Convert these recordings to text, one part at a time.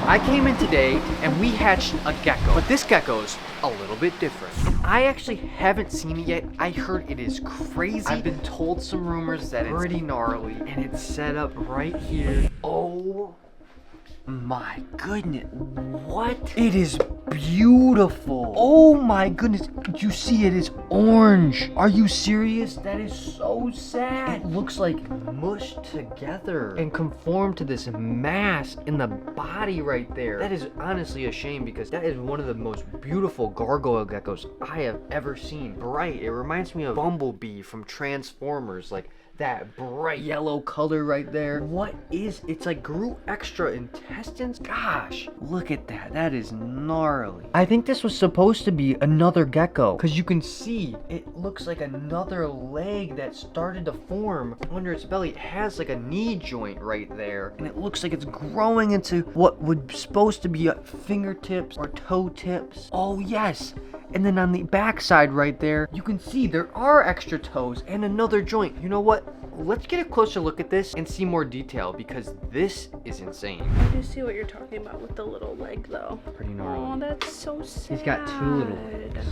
I came in today and we hatched a gecko, but this gecko's a little bit different. I actually haven't seen it yet. I heard it is crazy. I've been told some rumors that it's pretty gnarly, and it's set up right here. Oh my goodness, what? It is beautiful. Oh my goodness, you see it is orange. Are you serious? That is so sad. It looks like mushed together and conformed to this mass in the body right there. That is honestly a shame because that is one of the most beautiful gargoyle geckos I have ever seen. Bright, it reminds me of Bumblebee from Transformers, like that bright yellow color right there. What is, it's like grew extra intestines? Gosh, look at that. That is gnarly. I think this was supposed to be another gecko because you can see it looks like another leg that started to form under its belly. It has like a knee joint right there, and it looks like it's growing into what would supposed to be fingertips or toe tips. Oh yes. And then on the back side right there, you can see there are extra toes and another joint. You know what? Let's get a closer look at this and see more detail because this is insane. I do see what you're talking about with the little leg though. Pretty gnarly. Oh, that's so sad. He's got 2 little legs.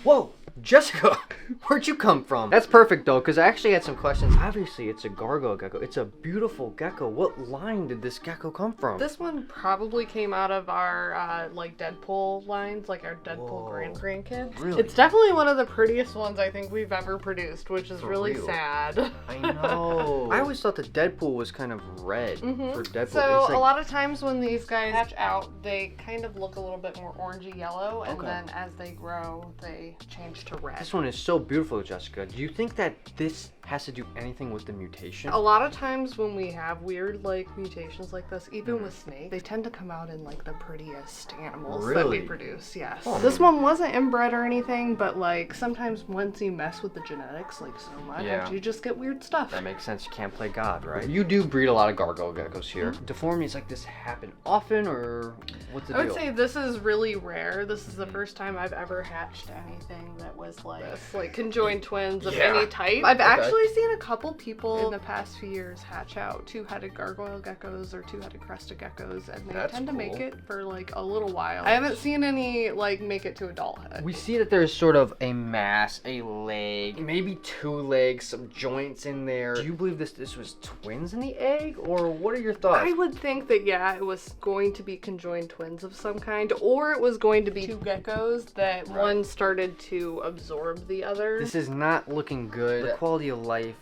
Whoa, Jessica, where'd you come from? That's perfect though, because I actually had some questions. Obviously, it's a gargoyle gecko. It's a beautiful gecko. What line did this gecko come from? This one probably came out of our like Deadpool lines, like our Deadpool grandkids. Really? It's definitely one of the prettiest ones I think we've ever produced, which is For really real. sad. I know. I always thought that Deadpool was kind of red for Deadpool. So It's like, a lot of times when these guys hatch out, they kind of look a little bit more orangey yellow, and Okay. then as they grow, they change to red. this one is so beautiful, Jessica. Do you think that this has to do anything with the mutation? A lot of times when we have weird like mutations like this, even with snakes, they tend to come out in like the prettiest animals that Really? we produce, yes. Oh. This one wasn't inbred or anything, but like sometimes once you mess with the genetics like so much, Yeah. you just get weird stuff. That makes sense. You can't play God, right? You do breed a lot of gargoyle geckos here. Deformities like this happen often, or what's the I deal? would say this is really rare. This is the first time I've ever hatched anything that was like this, like conjoined twins of Yeah. any type. I've actually seen a couple people in the past few years hatch out 2-headed gargoyle geckos or 2-headed crested geckos, and they That's tend to make cool. it for like a little while. I haven't seen any like make it to adulthood. We see that there's sort of a mass, a leg, maybe 2 legs, some joints in there. Do you believe this was twins in the egg, or what are your thoughts? I would think that yeah, it was going to be conjoined twins of some kind, or it was going to be 2 geckos that one started to absorb the other. This is not looking good. The quality of life.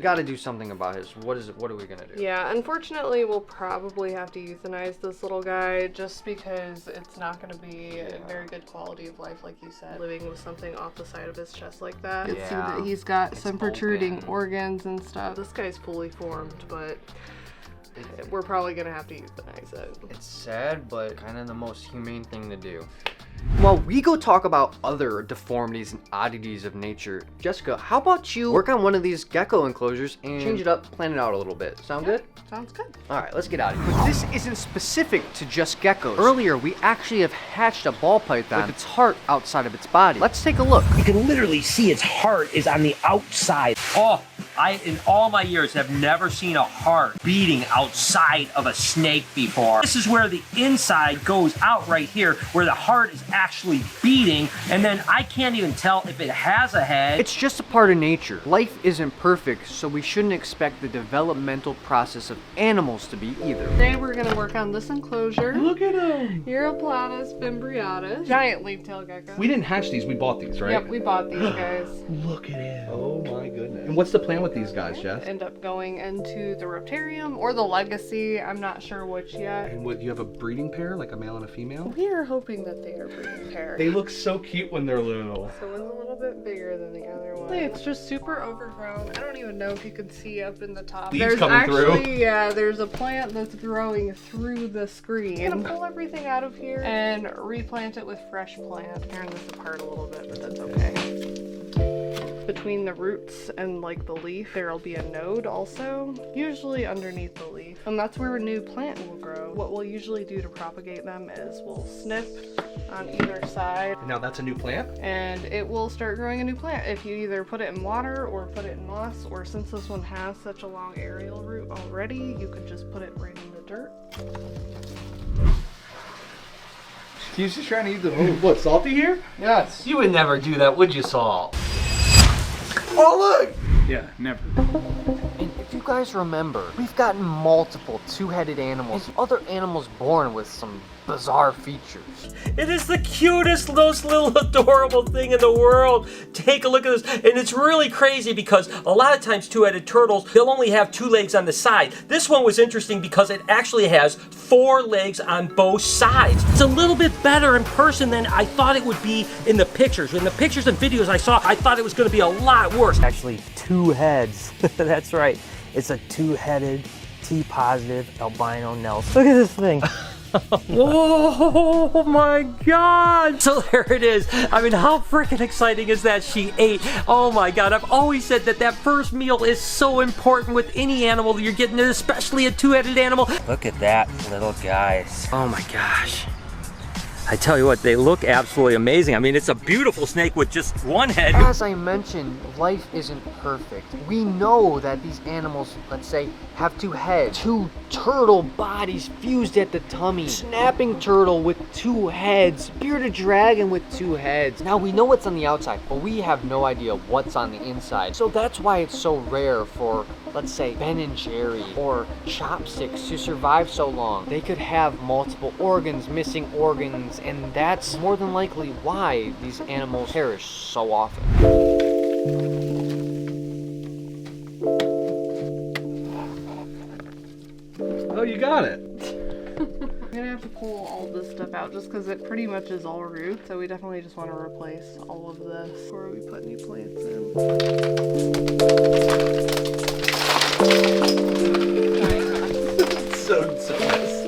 Got to do something about this. What are we gonna do? Yeah, unfortunately, we'll probably have to euthanize this little guy just because it's not going to be a very good quality of life, like you said. Living with something off the side of his chest like that. You can see that he's got some protruding open. organs and stuff. This guy's fully formed, but we're probably going to have to euthanize it. It's sad, but kind of the most humane thing to do. While we go talk about other deformities and oddities of nature, Jessica, how about you work on one of these gecko enclosures and change it up, plan it out a little bit. Sound good? Sounds good. All right, let's get out of here. But this isn't specific to just geckos. Earlier, we actually have hatched a ball python with its heart outside of its body. Let's take a look. You can literally see its heart is on the outside. Oh, I, in all my years, have never seen a heart beating outside of a snake before. This is where the inside goes out right here, where the heart is actually beating, and then I can't even tell if it has a head. It's just a part of nature. Life isn't perfect, so we shouldn't expect the developmental process of animals to be either. Today we're going to work on this enclosure. Look at him. Uroplatus fimbriatus. Giant leaf-tailed gecko. We didn't hatch these, we bought these, right? Yep, we bought these guys. Look at him. Oh my goodness. And what's the plan with with these guys, Jess? End up going into the Reptarium or the Legacy. I'm not sure which yet. And what, you have a breeding pair, like a male and a female? We are hoping that they are breeding pair. They look so cute when they're little. So one's a little bit bigger than the other one. It's just super overgrown. I don't even know if you can see up in the top. Leaves There's coming actually, through. yeah, there's a plant that's growing through the screen. I'm gonna pull everything out of here and replant it with fresh plant. Tearing this apart a little bit, but that's okay. Between the roots and like the leaf, there'll be a node also, usually underneath the leaf. And that's where a new plant will grow. What we'll usually do to propagate them is we'll snip on either side. Now that's a new plant? And it will start growing a new plant. If you either put it in water or put it in moss, or since this one has such a long aerial root already, you could just put it right in the dirt. He's just trying to eat the food. What, salty here? Yes. You would never do that, would you, Saul? Oh, look! Yeah, never. And if you guys remember, we've gotten multiple two-headed animals, and other animals born with some bizarre features. It is the cutest, most little adorable thing in the world. Take a look at this. And it's really crazy because a lot of times two-headed turtles, they'll only have 2 legs on the side. This one was interesting because it actually has 4 legs on both sides. It's a little bit better in person than I thought it would be in the pictures. In the pictures and videos I saw, I thought it was going to be a lot worse. Actually, 2 heads. That's right. It's a 2-headed, T-positive albino Nelson. Look at this thing. Oh my God! So there it is. I mean, how freaking exciting is that she ate? Oh my God, I've always said that that first meal is so important with any animal that you're getting, especially a two-headed animal. Look at that little guy. Oh my gosh. I tell you what, they look absolutely amazing. I mean, it's a beautiful snake with just 1 head. As I mentioned, life isn't perfect. We know that these animals, let's say, have 2 heads, 2 turtle bodies fused at the tummy, snapping turtle with 2 heads, bearded dragon with 2 heads. Now we know what's on the outside, but we have no idea what's on the inside. So that's why it's so rare for, let's say, Ben and Jerry or Chopsticks to survive so long. They could have multiple organs, missing organs, and that's more than likely why these animals perish so often. Oh, you got it. I'm gonna have to pull all this stuff out just because it pretty much is all root, so we definitely just want to replace all of this before we put new plants in. So nice.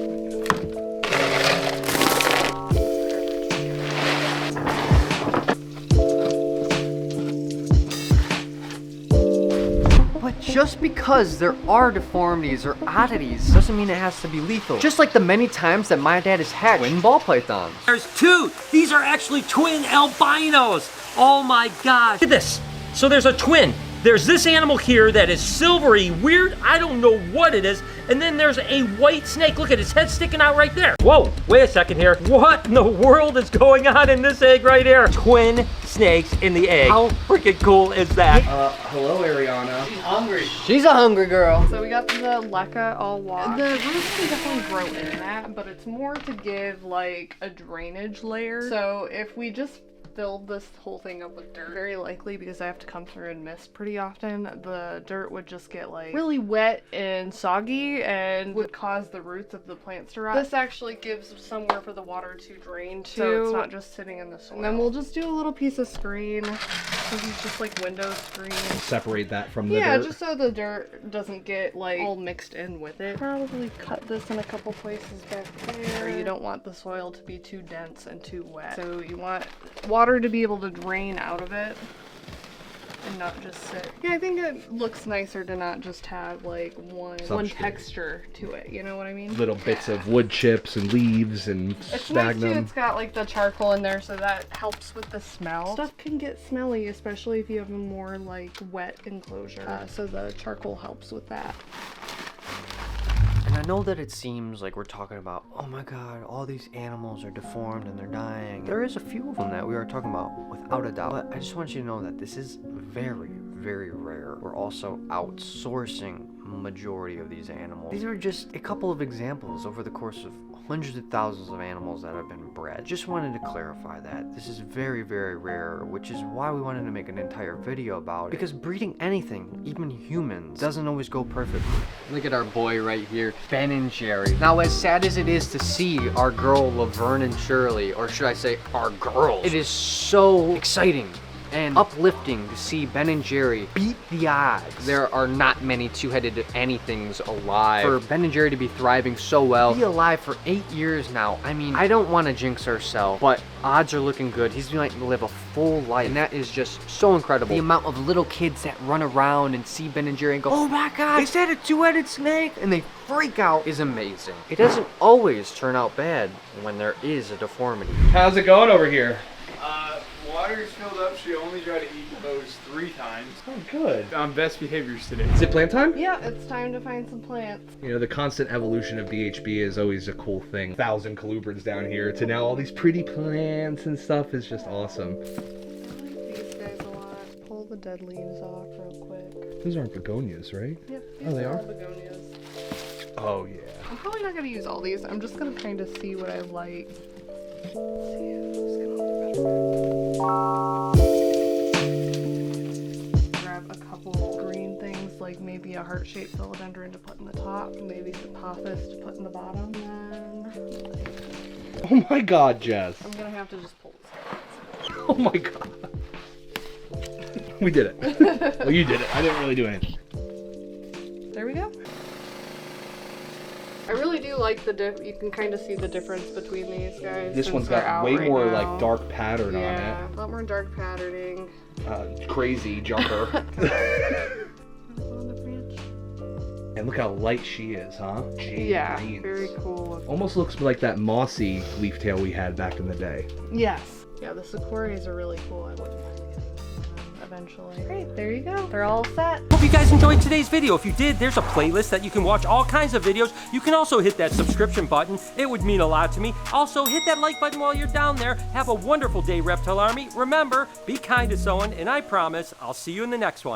But just because there are deformities or oddities doesn't mean it has to be lethal. Just like the many times that my dad has hatched twin ball pythons. There's 2. These are actually twin albinos. Oh my gosh. Look at this. So there's a twin. There's this animal here that is silvery, weird, I don't know what it is. And then there's a white snake. Look at his head sticking out right there. Whoa, wait a second here. What in the world is going on in this egg right here? Twin snakes in the egg. How freaking cool is that? Hello, Ariana. She's a hungry girl. So we got the leca all washed. The roots can definitely grow in that, but it's more to give like a drainage layer. So if we just filled this whole thing up with dirt, very likely, because I have to come through and mist pretty often, the dirt would just get like really wet and soggy and would cause the roots of the plants to rot. This actually gives somewhere for the water to drain to, so it's not just sitting in the soil. And then we'll just do a little piece of screen. This is just like window screen. Separate that from the Yeah, dirt. just so the dirt doesn't get like all mixed in with it. Probably cut this in a couple places back there. You don't want the soil to be too dense and too wet. So you want water to be able to drain out of it and not just sit. Yeah, I think it looks nicer to not just have like one texture to it, you know what I mean? Little bits of wood chips and leaves and It's nice too, sphagnum. it's got like the charcoal in there, so that helps with the smell. Stuff can get smelly, especially if you have a more like wet enclosure, so the charcoal helps with that. And I know that it seems like we're talking about, oh my god, all these animals are deformed and they're dying. There is a few of them that we are talking about, without a doubt. But I just want you to know that this is very, very rare. We're also outsourcing majority of these animals. These are just a couple of examples over the course of hundreds of thousands of animals that have been bred. Just wanted to clarify that. This is very, very rare, which is why we wanted to make an entire video about it. Because breeding anything, even humans, doesn't always go perfectly. Look at our boy right here, Ben and Jerry. Now, as sad as it is to see our girl Laverne and Shirley, or should I say our girls, it is so exciting and uplifting to see Ben and Jerry beat the odds. There are not many two-headed anythings alive. For Ben and Jerry to be thriving so well, be alive for 8 years now. I mean, I don't want to jinx ourselves, but odds are looking good. He's going to live a full life, and that is just so incredible. The amount of little kids that run around and see Ben and Jerry and go, oh my God, is that a two-headed snake? And they freak out is amazing. It doesn't always turn out bad when there is a deformity. How's it going over here? Water's filled up. She only tried to eat those 3 times. Oh, good. On best behaviors today. Is it plant time? Yeah, it's time to find some plants. You know, the constant evolution of BHB is always a cool thing. 1,000 colubrids down here to now all these pretty plants and stuff is just awesome. I like these guys a lot. Pull the dead leaves off real quick. Those aren't begonias, right? Yep, Oh, they are? all begonias. Oh, yeah. I'm probably not going to use all these. I'm just going to kind of see what I like. See who's gonna look better. Grab a couple green things, like maybe a heart-shaped philodendron to put in the top, maybe some pothos to put in the bottom, and Oh my God, Jess. I'm gonna have to just pull this out. Oh my God. We did it. Well, you did it. I didn't really do anything. There we go. I really do like you can kind of see the difference between these guys. This since one's they're got out way right more now. like dark pattern Yeah, a lot more dark patterning. on it. Crazy jumper. On the branch. And look how light she is, huh? Jade Yeah, greens. very cool. Almost looks like that mossy leaf tail we had back in the day. Yes. Yeah, the sequoias are really cool. I wouldn't mind getting them eventually. Great, there you go. They're all set. Hope you guys enjoyed today's video. If you did, there's a playlist that you can watch all kinds of videos. You can also hit that subscription button. It would mean a lot to me. Also, hit that like button while you're down there. Have a wonderful day, Reptile Army. Remember, be kind to someone, and I promise I'll see you in the next one.